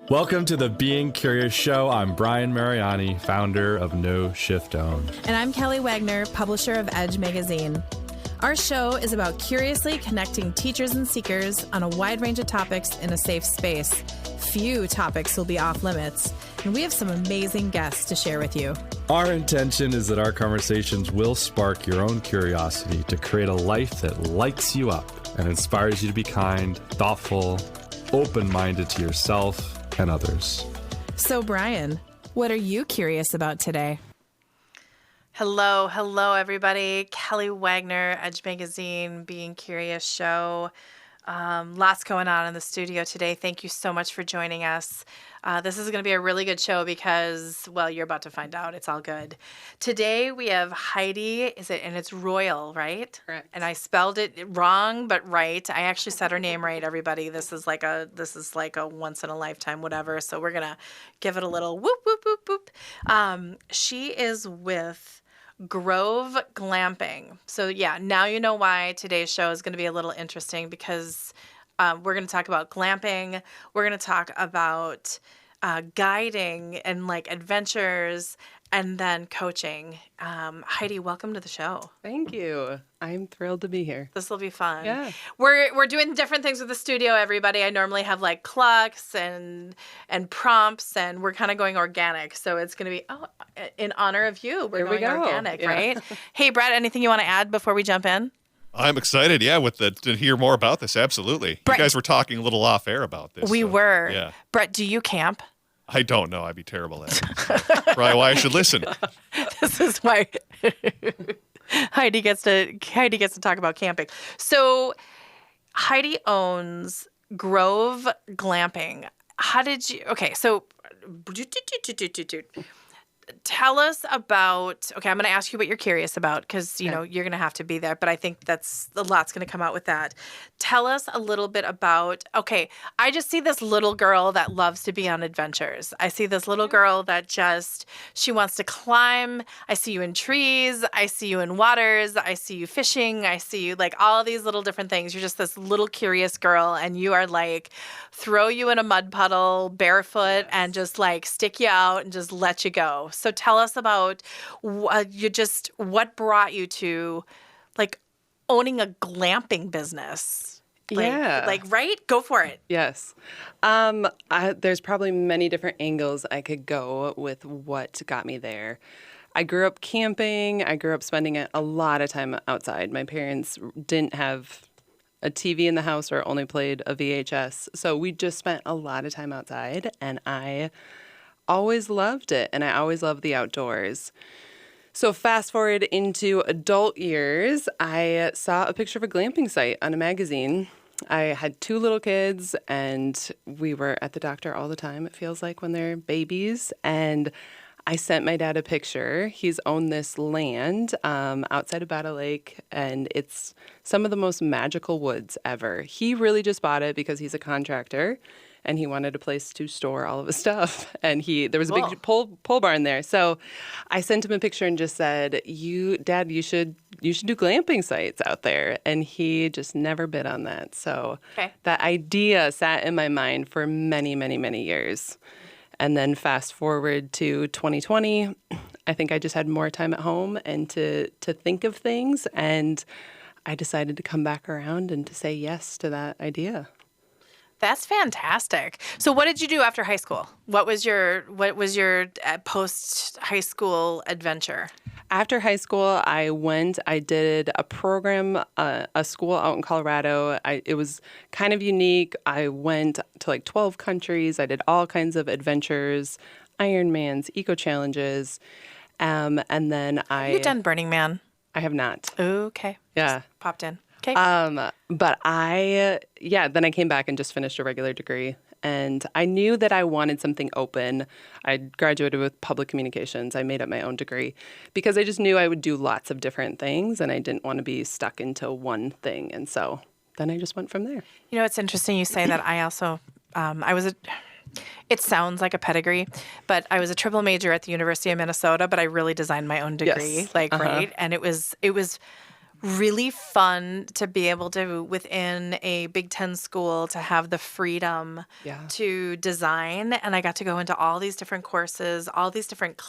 Welcome to the Being Curious Show. I'm Brian Mariani, founder of No Shift Own. And I'm Kelly Wagner, publisher of Edge magazine. Our show is about curiously connecting teachers and seekers on a wide range of topics in a safe space. Few topics will be off limits, and we have some amazing guests to share with you. Our intention is that our conversations will spark your own curiosity to create a life that lights you up and inspires you to be kind, thoughtful, open-minded to yourself and others. So, Brian, what are you curious about today? Hello, everybody. Kelly Wagner, Edge Magazine, Being Curious Show. Lots going on in the studio today. Thank you so much for joining us. This is going to be a really good show because, well, you're about to find out. It's all good. Today we have Heidi, and it's Royle, right? Correct. And I spelled it wrong, but right. I actually said her name right, everybody. This is like a once in a lifetime, whatever. So we're gonna give it a little whoop, whoop, whoop, whoop. She is with Grove Glamping. So yeah, now you know why today's show is going to be a little interesting because we're going to talk about glamping. We're going to talk about guiding and like adventures and then coaching. Heidi, welcome to the show. Thank you. I'm thrilled to be here. This will be fun. Yeah. We're doing different things with the studio, everybody. I normally have like clucks and prompts, and we're kind of going organic. So it's going to be, in honor of you, we're going organic, yeah. Right? Hey, Brett, anything you want to add before we jump in? I'm excited, yeah, to hear more about this. Absolutely. Brett, you guys were talking a little off air about this. We were. Yeah. Brett, do you camp? I don't know. I'd be terrible at it. Probably why I should listen. This is why Heidi gets to talk about camping. So Heidi owns Grove Glamping. How did you? Okay, so tell us about. Okay, I'm going to ask you what you're curious about because you know you're going to have to be there. But I think that's a lot's going to come out with that. Tell us a little bit about. Okay, I just see this little girl that loves to be on adventures. I see this little girl that she wants to climb. I see you in trees. I see you in waters. I see you fishing. I see you like all these little different things. You're just this little curious girl, and you are like throw you in a mud puddle barefoot and just like stick you out and just let you go. So tell us about what brought you to like owning a glamping business. Right? Go for it. Yes. There's probably many different angles I could go with what got me there. I grew up camping. I grew up spending a lot of time outside. My parents didn't have a TV in the house or only played a VHS. So we just spent a lot of time outside, and I always loved it, and I always loved the outdoors. So fast forward into adult years, I saw a picture of a glamping site on a magazine. I had 2 little kids, and we were at the doctor all the time, it feels like, when they're babies. And I sent my dad a picture. He's owned this land outside of Battle Lake, and it's some of the most magical woods ever. He really just bought it because he's a contractor, and he wanted a place to store all of his stuff. And there was a big pole barn there. So I sent him a picture and just said, Dad, you should do glamping sites out there. And he just never bid on that. So that idea sat in my mind for many, many, many years. And then fast forward to 2020, I think I just had more time at home and to think of things. And I decided to come back around and to say yes to that idea. That's fantastic. So what did you do after high school? What was your post high school adventure? After high school, I did a program, a school out in Colorado. It was kind of unique. I went to like 12 countries. I did all kinds of adventures, Ironmans, eco challenges. And then Have you done Burning Man? I have not. Okay. Yeah. Just popped in. Okay. But then I came back and just finished a regular degree. And I knew that I wanted something open. I graduated with public communications. I made up my own degree because I just knew I would do lots of different things and I didn't want to be stuck into one thing. And so then I just went from there. You know, it's interesting you say that. I also, it sounds like a pedigree, but I was a triple major at the University of Minnesota, but I really designed my own degree, Yes. right? And it was really fun to be able to, within a Big Ten school, to have the freedom to design. And I got to go into all these different courses, all these different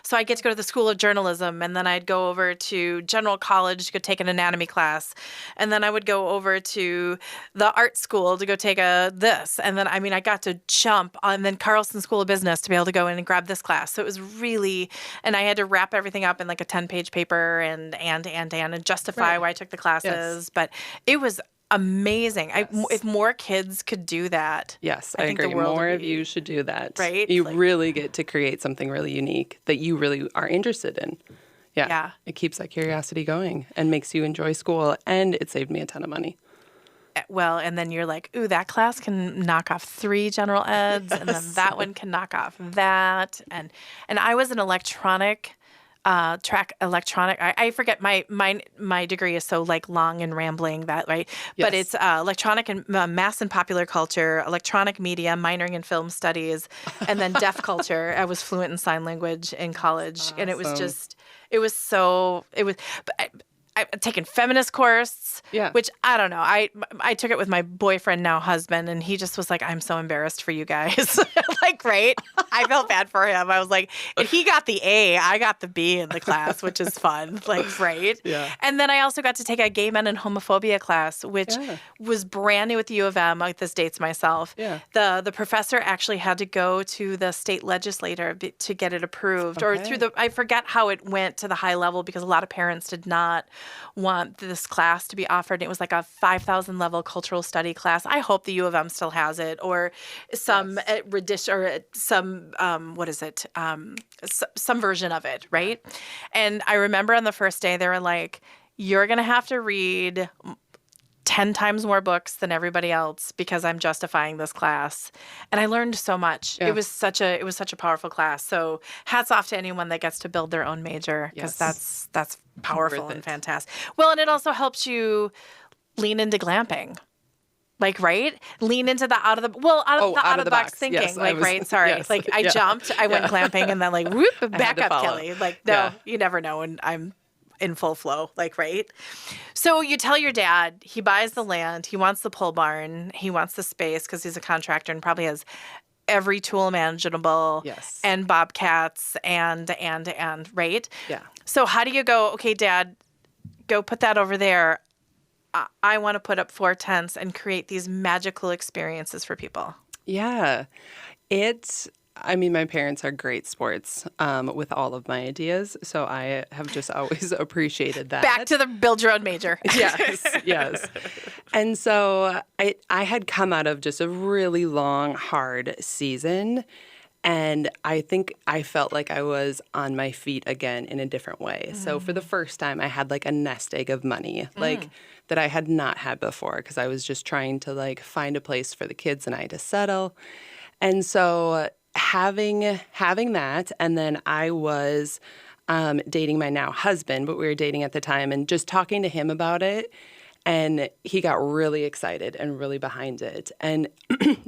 So I get to go to the School of Journalism, and then I'd go over to General College to go take an anatomy class. And then I would go over to the art school to go take this. And then, I got to jump on then Carlson School of Business to be able to go in and grab this class. So it was really, and I had to wrap everything up in like a 10-page paper and justify why I took the classes. Yes. But it was amazing. Yes. If more kids could do that. Yes, I think the agree. world More would of be- you should do that. Right? You really get to create something really unique that you really are interested in. Yeah. It keeps that curiosity going and makes you enjoy school, and it saved me a ton of money. Well, and then you're like, ooh, that class can knock off 3 general eds, and then that one can knock off that. And I was an electronic. I forget my degree is so like long and rambling that right, but it's electronic and mass and popular culture, electronic media, minoring in film studies, and then deaf culture. I was fluent in sign language in college, and it was I've taken feminist course, which I don't know. I took it with my boyfriend, now husband, and he just was like, I'm so embarrassed for you guys. Like, right? I felt bad for him. I was like, and he got the A, I got the B in the class, which is fun. Like, right? Yeah. And then I also got to take a gay men and homophobia class, which was brand new at the U of M. Like, this dates myself. Yeah. The professor actually had to go to the state legislator to get it approved, or through I forget how it went to the high level, because a lot of parents did not want this class to be offered. It was like a 5,000 level cultural study class. I hope the U of M still has it, or some some version of it, right? And I remember on the first day they were like, "You're gonna have to read 10 times more books than everybody else because I'm justifying this class." And I learned so much. It was such a powerful class. So hats off to anyone that gets to build their own major, because that's powerful and fantastic. Well, and it also helps you lean into glamping. Like, right? Lean into the out of the box thinking. Yes, right? Sorry. yes. Like I jumped, I went glamping, and then like whoop, back to up, follow. Kelly. Like, no, you never know when I'm in full flow, like, right? So you tell your dad, he buys the land, he wants the pole barn, he wants the space because he's a contractor and probably has every tool imaginable, and bobcats and right? Yeah. So how do you go, okay, Dad, go put that over there. I want to put up 4 tents and create these magical experiences for people. Yeah. My parents are great sports with all of my ideas, so I have just always appreciated that. Back to the build your own major. Yes. And so I had come out of just a really long, hard season, and I think I felt like I was on my feet again in a different way. So for the first time, I had like a nest egg of money, that I had not had before, because I was just trying to like find a place for the kids and I to settle. And so having that, and then I was dating my now husband, but we were dating at the time, and just talking to him about it, and he got really excited and really behind it. And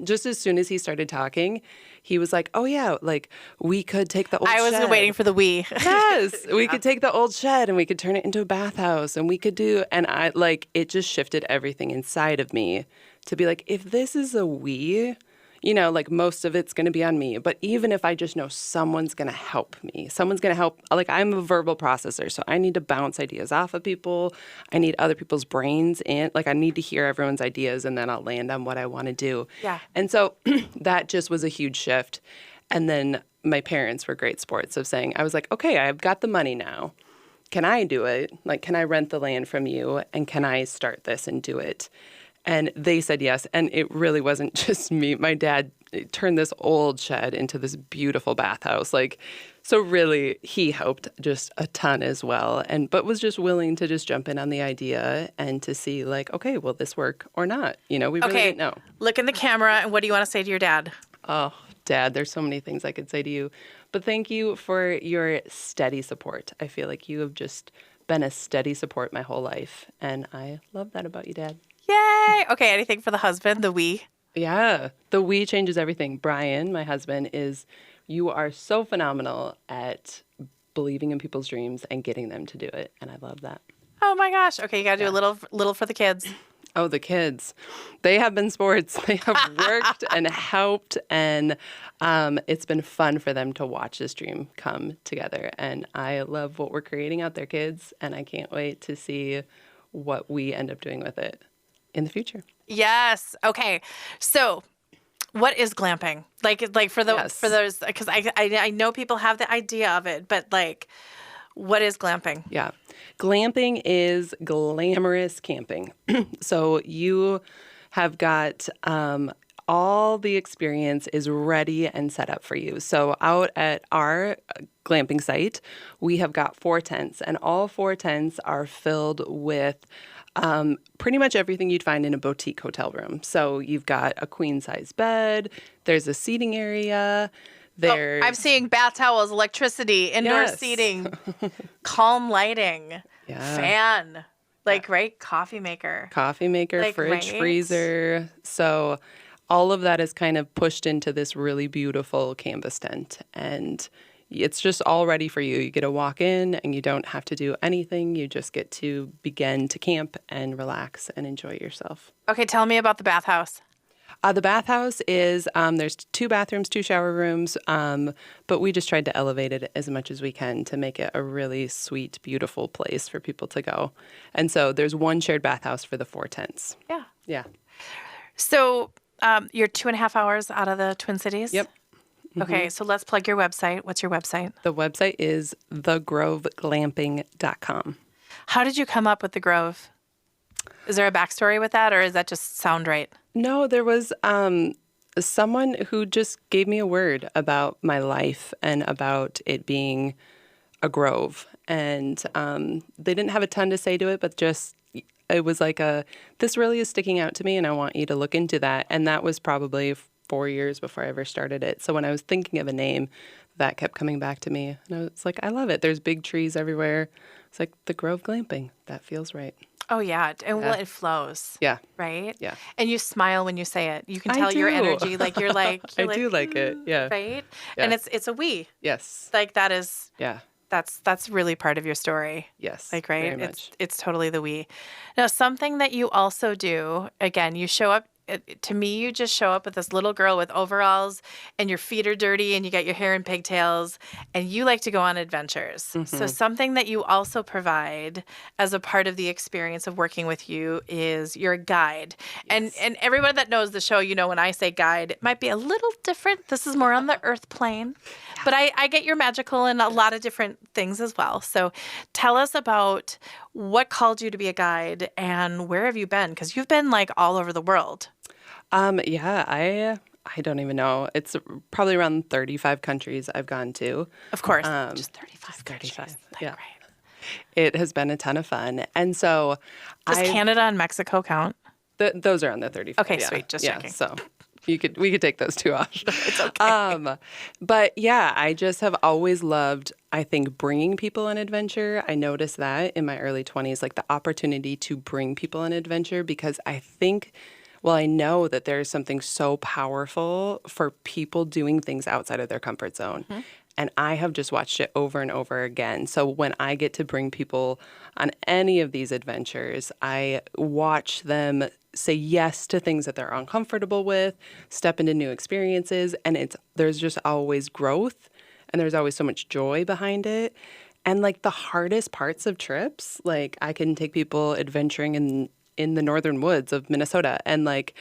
just as soon as he started talking, he was like, "Oh yeah, like we could take the old shed." I was waiting for the we. Yes, we could take the old shed and we could turn it into a bathhouse, and we could do, and I like, it just shifted everything inside of me to be like, if this is a we, like most of it's going to be on me. But even if I just know someone's going to help me, someone's going to help, like I'm a verbal processor, so I need to bounce ideas off of people. I need other people's brains in, like I need to hear everyone's ideas, and then I'll land on what I want to do. Yeah. And so that just was a huge shift. And then my parents were great sports of saying, I was like, okay, I've got the money now. Can I do it? Like, can I rent the land from you? And can I start this and do it? And they said yes. And it really wasn't just me. My dad turned this old shed into this beautiful bathhouse. Like, so really he helped just a ton as well. But was just willing to just jump in on the idea and to see like, okay, will this work or not? We really didn't know. Look in the camera, and what do you want to say to your dad? Oh, Dad, there's so many things I could say to you. But thank you for your steady support. I feel like you have just been a steady support my whole life. And I love that about you, Dad. Yay! Okay, anything for the husband, the we? Yeah, the we changes everything. Brian, my husband, you are so phenomenal at believing in people's dreams and getting them to do it. And I love that. Oh my gosh. Okay, you got to do a little for the kids. Oh, the kids. They have been sports. They have worked and helped, and it's been fun for them to watch this dream come together. And I love what we're creating out there, kids, and I can't wait to see what we end up doing with it in the future. Yes. Okay. So, what is glamping? Like for those, because I know people have the idea of it, but like, what is glamping? Yeah. Glamping is glamorous camping. So you have got all the experience is ready and set up for you. So out at our glamping site, we have got 4 tents, and all 4 tents are filled with pretty much everything you'd find in a boutique hotel room. So you've got a queen size bed, there's a seating area. I'm seeing bath towels, electricity, indoor seating, calm lighting, fan, right? Coffee maker, fridge, right? freezer. So all of that is kind of pushed into this really beautiful canvas tent. And it's just all ready for you. You get to walk in and you don't have to do anything. You just get to begin to camp and relax and enjoy yourself. Okay, tell me about the bathhouse. The bathhouse is, there's 2 bathrooms, 2 shower rooms, but we just tried to elevate it as much as we can to make it a really sweet, beautiful place for people to go. And so there's 1 shared bathhouse for the 4 tents. Yeah. Yeah. So you're 2.5 hours out of the Twin Cities? Yep. Mm-hmm. Okay, so let's plug your website. What's your website? The website is thegroveglamping.com. How did you come up with the Grove? Is there a backstory with that, or is that just sound right? No, there was someone who just gave me a word about my life and about it being a grove. And they didn't have a ton to say to it, but just it was like this really is sticking out to me, and I want you to look into that. And that was probably 4 years before I ever started it. So when I was thinking of a name, that kept coming back to me. And I was like, I love it. There's big trees everywhere. It's like the Grove Glamping. That feels right. Oh, yeah. And well, it flows. Yeah. Right? Yeah. And you smile when you say it. You can I tell your do. energy. Like, you're like... I do like it. Yeah. Right? Yeah. And it's a we. Yes. Like, that is... Yeah. That's really part of your story. Yes. Like, right? Very much. It's totally the we. Now, something that you also do, again, you show up, to me, you just show up with this little girl with overalls and your feet are dirty and you got your hair in pigtails and you like to go on adventures. Mm-hmm. So something that you also provide as a part of the experience of working with you is you're a guide. Yes. And everyone that knows the show, when I say guide, it might be a little different. This is more on the earth plane. Yeah. But I get your magical and a lot of different things as well. So tell us about what called you to be a guide and where have you been? Because you've been like all over the world. Yeah, I don't even know. It's probably around 35 countries I've gone to. Of course, just 35 countries. Yeah. Right. It has been a ton of fun. And so Does Canada and Mexico count? Those are on the 35. Okay, yeah. sweet. Just yeah, checking. So we could take those 2 off. It's okay. But yeah, I just have always loved, I think, bringing people on adventure. I noticed that in my early 20s, like the opportunity to bring people on adventure, because I think... Well, I know that there's something so powerful for people doing things outside of their comfort zone. Mm-hmm. And I have just watched it over and over again. So when I get to bring people on any of these adventures, I watch them say yes to things that they're uncomfortable with, step into new experiences, and there's just always growth and there's always so much joy behind it. And like the hardest parts of trips, like I can take people adventuring in the northern woods of Minnesota, and like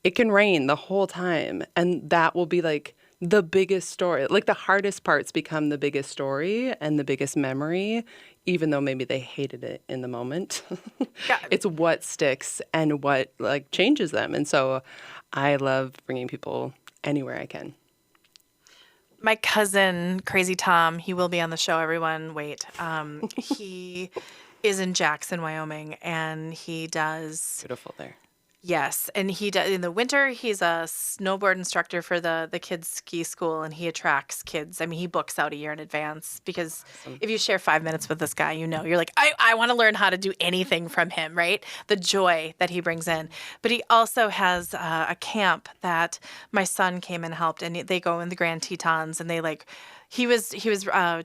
it can rain the whole time, and that will be like the biggest story. Like the hardest parts become the biggest story and the biggest memory, even though maybe they hated it in the moment. It's what sticks and what like changes them. And so I love bringing people anywhere I can. My cousin, Crazy Tom, he will be on the show, everyone. Wait. He is in Jackson, Wyoming, and he does... Beautiful there. Yes, and he does in the winter. He's a snowboard instructor for the kids' ski school, and he attracts kids. I mean, he books out a year in advance because if you share 5 minutes with this guy, you're like, I want to learn how to do anything from him, right? The joy that he brings in. But he also has a camp that my son came and helped, and they go in the Grand Tetons, and they like. He was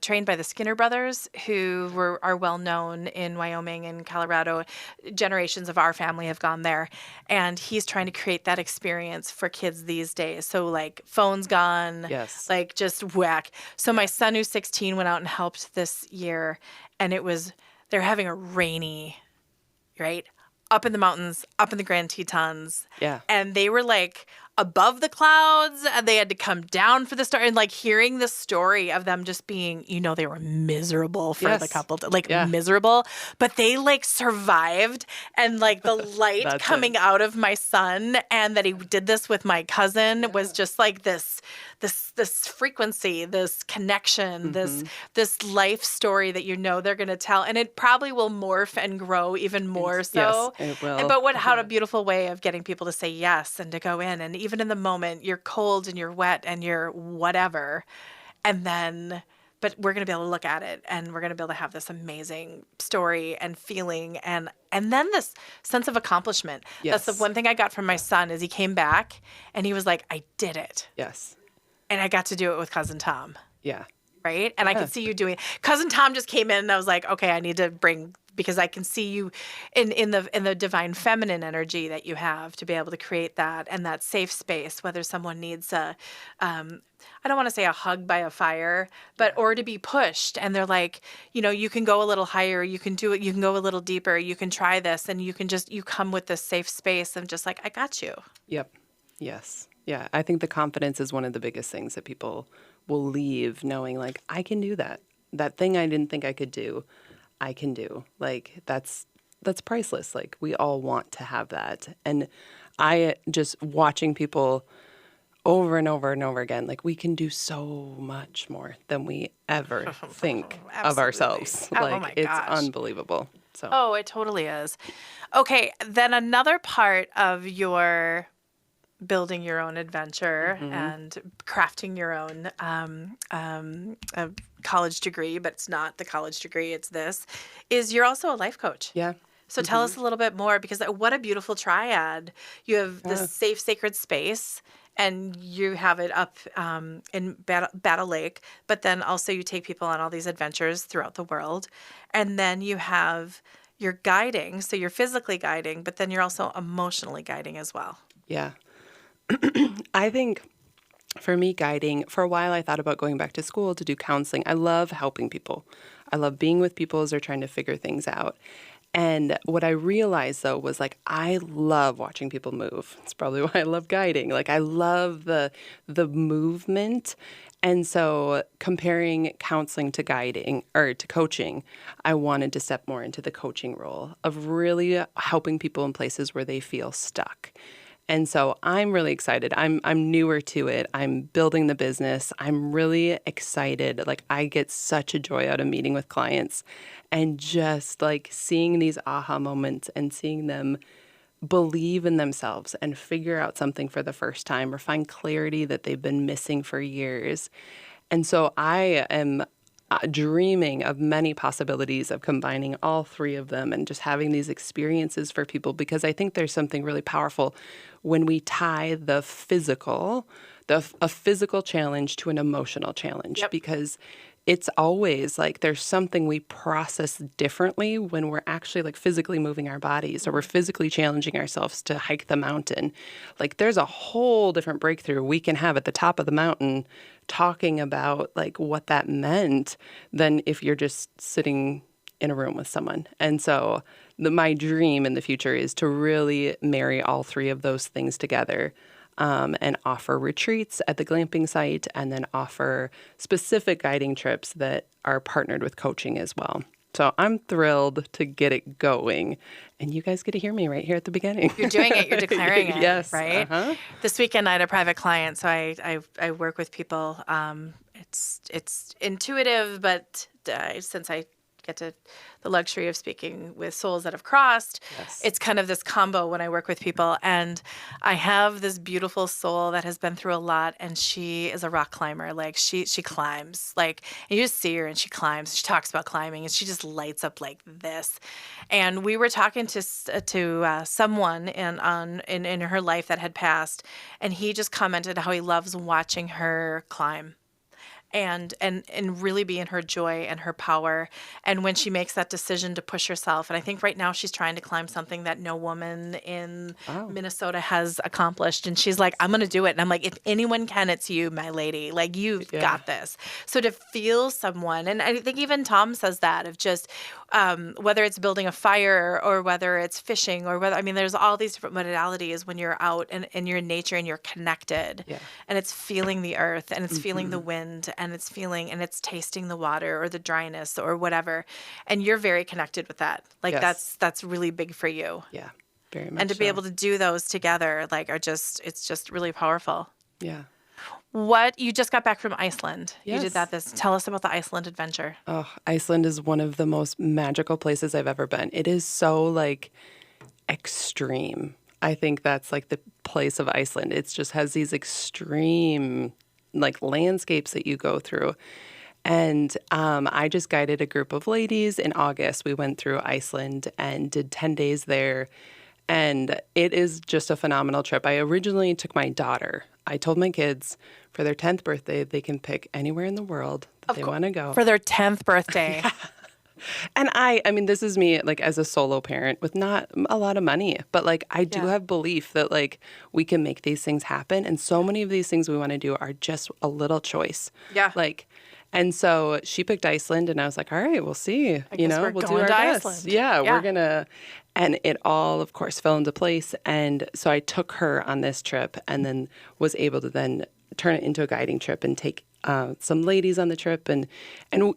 trained by the Skinner brothers, who are well known in Wyoming and Colorado. Generations of our family have gone there, and he's trying to create that experience for kids these days. So like phones gone, Yes. like just whack. So my son, who's 16, went out and helped this year, and they're having a rainy, right, up in the mountains, up in the Grand Tetons, Yeah. and they were like above the clouds, and they had to come down for the start, and like hearing the story of them just being, they were miserable for the couple, miserable, but they like survived, and like the light coming out of my son, and that he did this with my cousin was just like this frequency, this connection, this life story that they're going to tell, and it probably will morph and grow even more so. Yes, it will. But how a beautiful way of getting people to say yes and to go in, and even in the moment you're cold and you're wet and you're whatever, and then but we're going to be able to look at it, and we're going to be able to have this amazing story and feeling, and then this sense of accomplishment. Yes. That's the one thing I got from my son is he came back and he was like, I did it. Yes. And I got to do it with Cousin Tom. Yeah. Right? And I could see you doing Cousin Tom just came in, and I was like, okay, I need to bring, because I can see you in the divine feminine energy that you have to be able to create that, and that safe space, whether someone needs I don't want to say a hug by a fire, but or to be pushed, and they're like, you can go a little higher, you can do it, you can go a little deeper, you can try this, and you come with this safe space of just like, I got you. Yep. Yes. Yeah. I think the confidence is one of the biggest things that people will leave knowing, like, I can do that. That thing I didn't think I could do, I can do. Like, that's priceless. Like, we all want to have that. And I just watching people over and over and over again, like, we can do so much more than we ever think of ourselves. Like, my it's gosh. unbelievable. So. Oh, it totally is. Okay, then another part of your building your own adventure and crafting your own college degree, but it's not the college degree, it's this, is you're also a life coach. Yeah. So tell us a little bit more, because what a beautiful triad. You have this safe, sacred space, and you have it up in Battle Lake, but then also you take people on all these adventures throughout the world. And then you have your guiding, so you're physically guiding, but then you're also emotionally guiding as well. Yeah. I think for me, guiding, for a while I thought about going back to school to do counseling. I love helping people. I love being with people as they're trying to figure things out. And what I realized, though, was like, I love watching people move. It's probably why I love guiding. Like, I love the movement. And so comparing counseling to guiding or to coaching, I wanted to step more into the coaching role of really helping people in places where they feel stuck. And so I'm really excited. I'm newer to it. I'm building the business. I'm really excited. Like, I get such a joy out of meeting with clients and just like seeing these aha moments and seeing them believe in themselves and figure out something for the first time or find clarity that they've been missing for years. And so I am dreaming of many possibilities of combining all three of them and just having these experiences for people, because I think there's something really powerful when we tie a physical challenge to an emotional challenge, because it's always like there's something we process differently when we're actually like physically moving our bodies or we're physically challenging ourselves to hike the mountain. Like, there's a whole different breakthrough we can have at the top of the mountain talking about like what that meant than if you're just sitting in a room with someone. And so my dream in the future is to really marry all three of those things together. And offer retreats at the glamping site, and then offer specific guiding trips that are partnered with coaching as well. So I'm thrilled to get it going. And you guys get to hear me right here at the beginning. You're doing it. You're declaring it. Yes. Right? This weekend I had a private client, so I work with people. It's intuitive, but since I get to the luxury of speaking with souls that have crossed. Yes. It's kind of this combo when I work with people. And I have this beautiful soul that has been through a lot, and she is a rock climber. Like she climbs, like, and you just see her and she climbs. She talks about climbing and she just lights up like this. And we were talking to someone in her life that had passed, and he just commented how he loves watching her climb. And really be in her joy and her power. And when she makes that decision to push herself, and I think right now she's trying to climb something that no woman in Minnesota has accomplished. And she's like, I'm going to do it. And I'm like, if anyone can, it's you, my lady. Like, you've got this. So to feel someone, and I think even Tom says that, of just whether it's building a fire or whether it's fishing or whether, I mean, there's all these different modalities when you're out and you're in nature and you're connected. Yeah. And it's feeling the earth and it's feeling the wind and it's feeling and it's tasting the water or the dryness or whatever. And you're very connected with that. Like that's really big for you. Yeah, very much. And to be able to do those together, like, it's just really powerful. Yeah. What, you just got back from Iceland. Yes. You did that. Tell us about the Iceland adventure. Oh, Iceland is one of the most magical places I've ever been. It is so like extreme. I think that's like the place of Iceland. It just has these extreme like landscapes that you go through. And I just guided a group of ladies in August. We went through Iceland and did 10 days there. And it is just a phenomenal trip. I originally took my daughter. I told my kids for their 10th birthday, they can pick anywhere in the world that they want to go. For their 10th birthday. Yeah. And I mean, this is me like as a solo parent with not a lot of money, but like I do have belief that like we can make these things happen. And so many of these things we want to do are just a little choice. Yeah. Like, and so she picked Iceland and I was like, all right, we'll see. We'll do our best. Iceland. Yeah, we're going to. And it all, of course, fell into place. And so I took her on this trip and then was able to then turn it into a guiding trip and take some ladies on the trip. And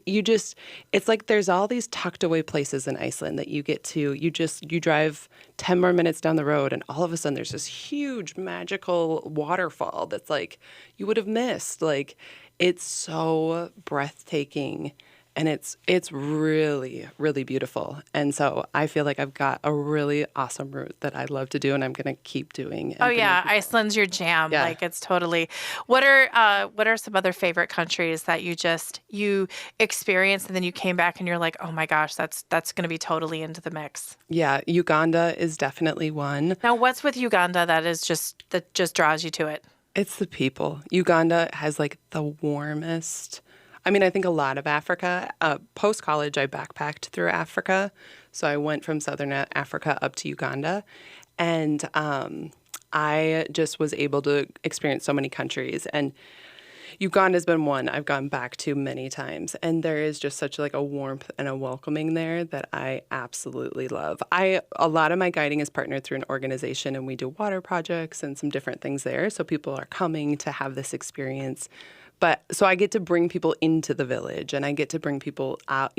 you just, it's like there's all these tucked away places in Iceland that you get to, you drive 10 more minutes down the road and all of a sudden there's this huge magical waterfall that's like you would have missed. Like, it's so breathtaking. And it's really, really beautiful. And so I feel like I've got a really awesome route that I love to do and I'm going to keep doing. Oh, yeah. Iceland's your jam. Yeah. Like, it's totally. What are some other favorite countries that you experienced and then you came back and you're like, oh, my gosh, that's going to be totally into the mix? Yeah. Uganda is definitely one. Now, what's with Uganda that just draws you to it? It's the people. Uganda has like the warmest. I mean, I think a lot of Africa, post-college, I backpacked through Africa. So I went from Southern Africa up to Uganda. And I just was able to experience so many countries. And Uganda's been one I've gone back to many times. And there is just such like a warmth and a welcoming there that I absolutely love. A lot of my guiding is partnered through an organization and we do water projects and some different things there. So people are coming to have this experience. But so I get to bring people into the village and I get to bring people out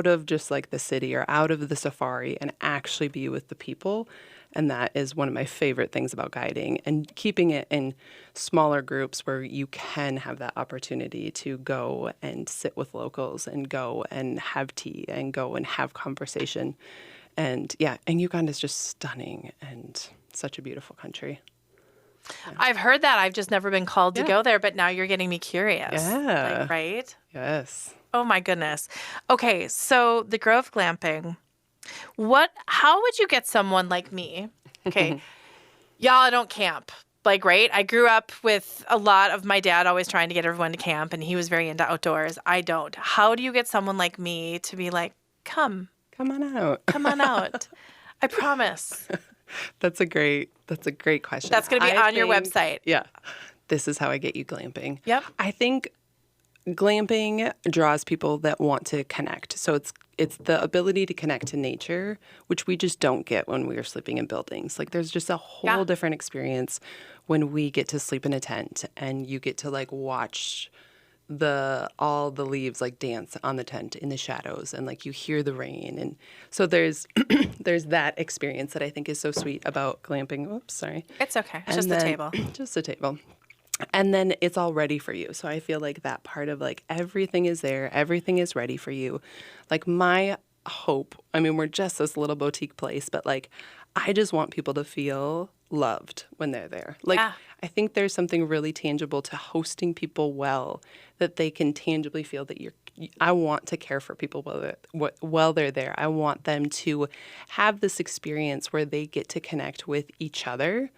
of just like the city or out of the safari and actually be with the people. And that is one of my favorite things about guiding and keeping it in smaller groups where you can have that opportunity to go and sit with locals and go and have tea and go and have conversation. And Uganda is just stunning and such a beautiful country. Yeah. I've heard that. I've just never been called to go there, but now you're getting me curious. Yeah. Like, right? Yes. Oh, my goodness. Okay, so the Grove Glamping. How would you get someone like me? Okay, y'all, I don't camp. Like, right? I grew up with a lot of my dad always trying to get everyone to camp, and he was very into outdoors. I don't. How do you get someone like me to be like, come on out. Come on out. I promise. That's a great question. That's going to be on your website. Yeah. This is how I get you glamping. Yep. I think glamping draws people that want to connect. So it's the ability to connect to nature, which we just don't get when we are sleeping in buildings. Like, there's just a whole different experience when we get to sleep in a tent and you get to like watch all the leaves like dance on the tent in the shadows and like you hear the rain. And so there's that experience that I think is so sweet about glamping. Oops, sorry. It's okay. It's just the table. Just the table. And then it's all ready for you. So I feel like that part of like everything is there, everything is ready for you. Like my hope, I mean, we're just this little boutique place, but like I just want people to feel loved when they're there. Like I think there's something really tangible to hosting people well, that they can tangibly feel that I want to care for people while they're there. I want them to have this experience where they get to connect with each other.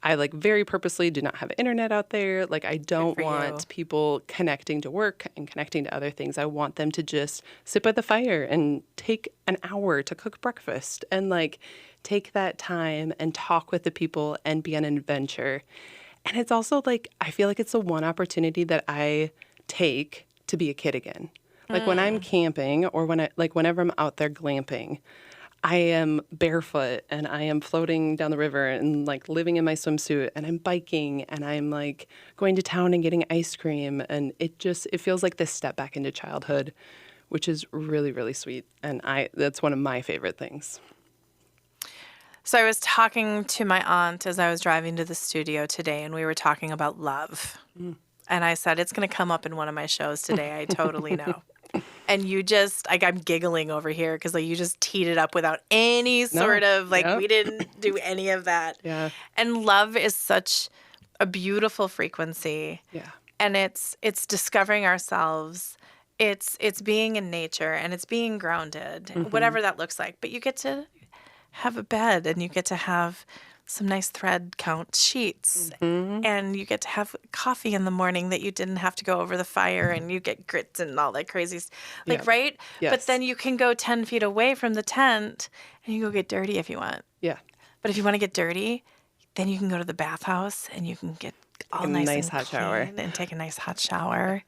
I like very purposely do not have internet out there. Like I don't want people connecting to work and connecting to other things. I want them to just sit by the fire and take an hour to cook breakfast and like take that time and talk with the people and be on an adventure. And it's also like, I feel like it's the one opportunity that I take to be a kid again. Like when I'm camping or whenever I'm out there glamping, I am barefoot and I am floating down the river and like living in my swimsuit and I'm biking and I'm like going to town and getting ice cream. And it feels like this step back into childhood, which is really, really sweet. And that's one of my favorite things. So I was talking to my aunt as I was driving to the studio today, and we were talking about love. And I said, it's going to come up in one of my shows today. I totally know. And you just, like, I'm giggling over here because, like, you just teed it up without any sort of, like, we didn't do any of that. Yeah. And love is such a beautiful frequency. Yeah. And it's discovering ourselves. It's being in nature, and it's being grounded, whatever that looks like. But you get to have a bed, and you get to have some nice thread count sheets, and you get to have coffee in the morning that you didn't have to go over the fire, and you get grits and all that crazy, right? Yes. But then you can go 10 feet away from the tent, and you go get dirty if you want. Yeah. But if you want to get dirty, then you can go to the bathhouse, and you can get all nice and hot clean shower and take a nice hot shower.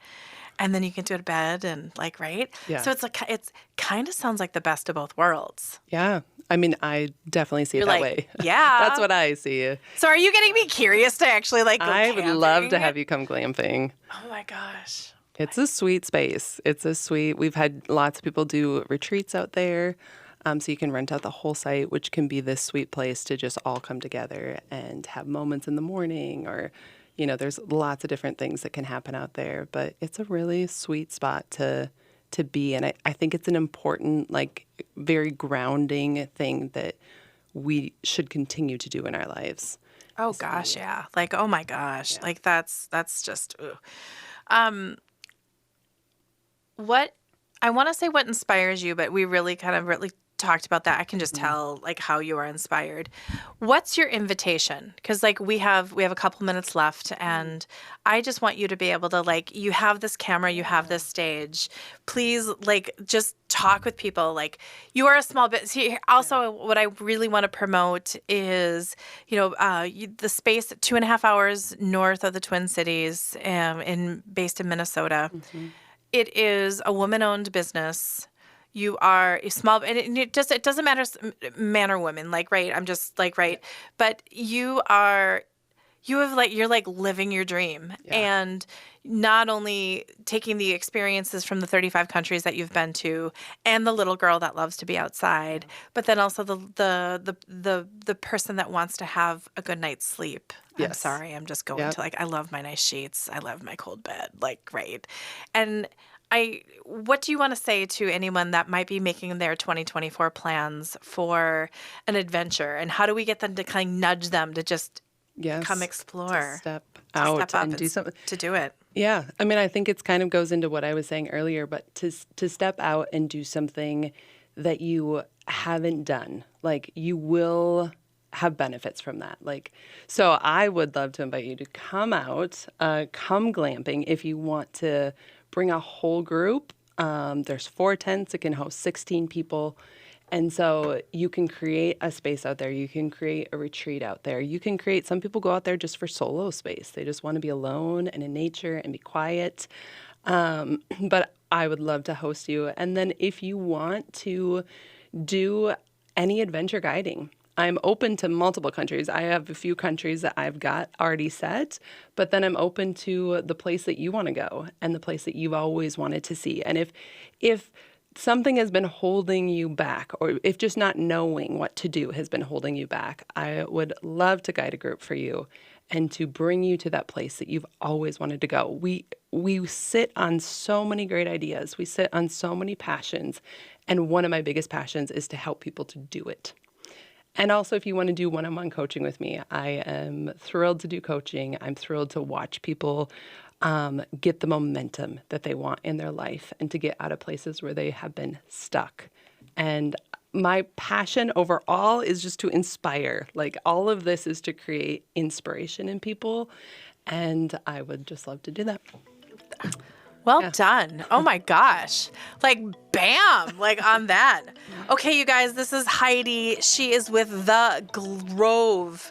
And then you can go to bed and like, right? Yeah. So it's kind of sounds like the best of both worlds. Yeah. I mean, I definitely see it that way. Yeah. That's what I see. So are you getting me curious to actually like go I would camping? love to have you come glamping. Oh my gosh. It's a sweet space. We've had lots of people do retreats out there. So you can rent out the whole site, which can be this sweet place to just all come together and have moments in the morning, or there's lots of different things that can happen out there, but it's a really sweet spot to be. And I think it's an important, like, very grounding thing that we should continue to do in our lives. Oh gosh, yeah. Like, oh my gosh. Yeah. Like that's just, what, I want to say what inspires you, but we really talked about that. I can just tell like how you are inspired. What's your invitation? Because like we have a couple minutes left, and I just want you to be able to, like, you have this camera, you have this stage. Please, like, just talk with people. Like, you are a small bit. See, also, what I really want to promote is, the space 2.5 hours north of the Twin Cities, based in Minnesota. It is a woman-owned business. You are a small, and it doesn't matter man or woman, like, right? I'm just like, right. But you're like living your dream, and not only taking the experiences from the 35 countries that you've been to, and the little girl that loves to be outside, but then also the person that wants to have a good night's sleep. Yes. I'm sorry, I'm just going to, like, I love my nice sheets. I love my cold bed, like, right. And what do you want to say to anyone that might be making their 2024 plans for an adventure, and how do we get them to kind of nudge them to just come explore, to step out and do something, to do it? Yeah. I mean, I think it's kind of goes into what I was saying earlier, but to step out and do something that you haven't done, like, you will have benefits from that. Like, so I would love to invite you to come out, come glamping if you want to bring a whole group. There's 4 tents that can host 16 people. And so you can create a space out there. You can create a retreat out there. You can create, some people go out there just for solo space. They just want to be alone and in nature and be quiet. But I would love to host you. And then if you want to do any adventure guiding, I'm open to multiple countries. I have a few countries that I've got already set, but then I'm open to the place that you want to go and the place that you've always wanted to see. And if something has been holding you back, or if just not knowing what to do has been holding you back, I would love to guide a group for you and to bring you to that place that you've always wanted to go. We sit on so many great ideas. We sit on so many passions. And one of my biggest passions is to help people to do it. And also, if you want to do one-on-one coaching with me, I am thrilled to do coaching. I'm thrilled to watch people get the momentum that they want in their life and to get out of places where they have been stuck. And my passion overall is just to inspire. Like, all of this is to create inspiration in people. And I would just love to do that. Well done. Oh my gosh. Like, bam, like on that. Okay, you guys, this is Heidi. She is with the Grove.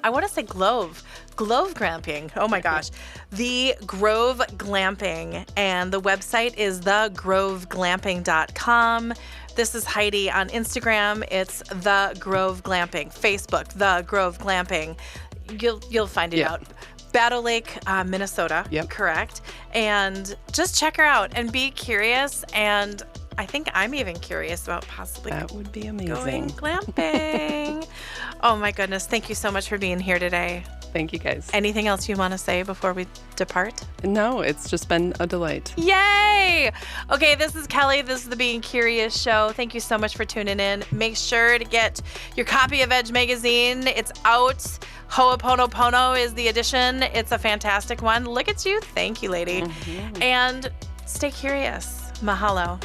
I want to say Grove Glamping. Oh my gosh. The Grove Glamping. And the website is thegroveglamping.com. This is Heidi on Instagram. It's The Grove Glamping. Facebook, The Grove Glamping. You'll find it out. Battle Lake, Minnesota, correct? And just check her out and be curious. And I think I'm even curious about possibly that would be amazing. Going glamping. Oh my goodness. Thank you so much for being here today. Thank you, guys. Anything else you want to say before we depart? No, it's just been a delight. Yay! Okay, this is Kelly. This is the Being Curious Show. Thank you so much for tuning in. Make sure to get your copy of Edge Magazine. It's out. Ho'oponopono is the edition. It's a fantastic one. Look at you. Thank you, lady. And stay curious. Mahalo.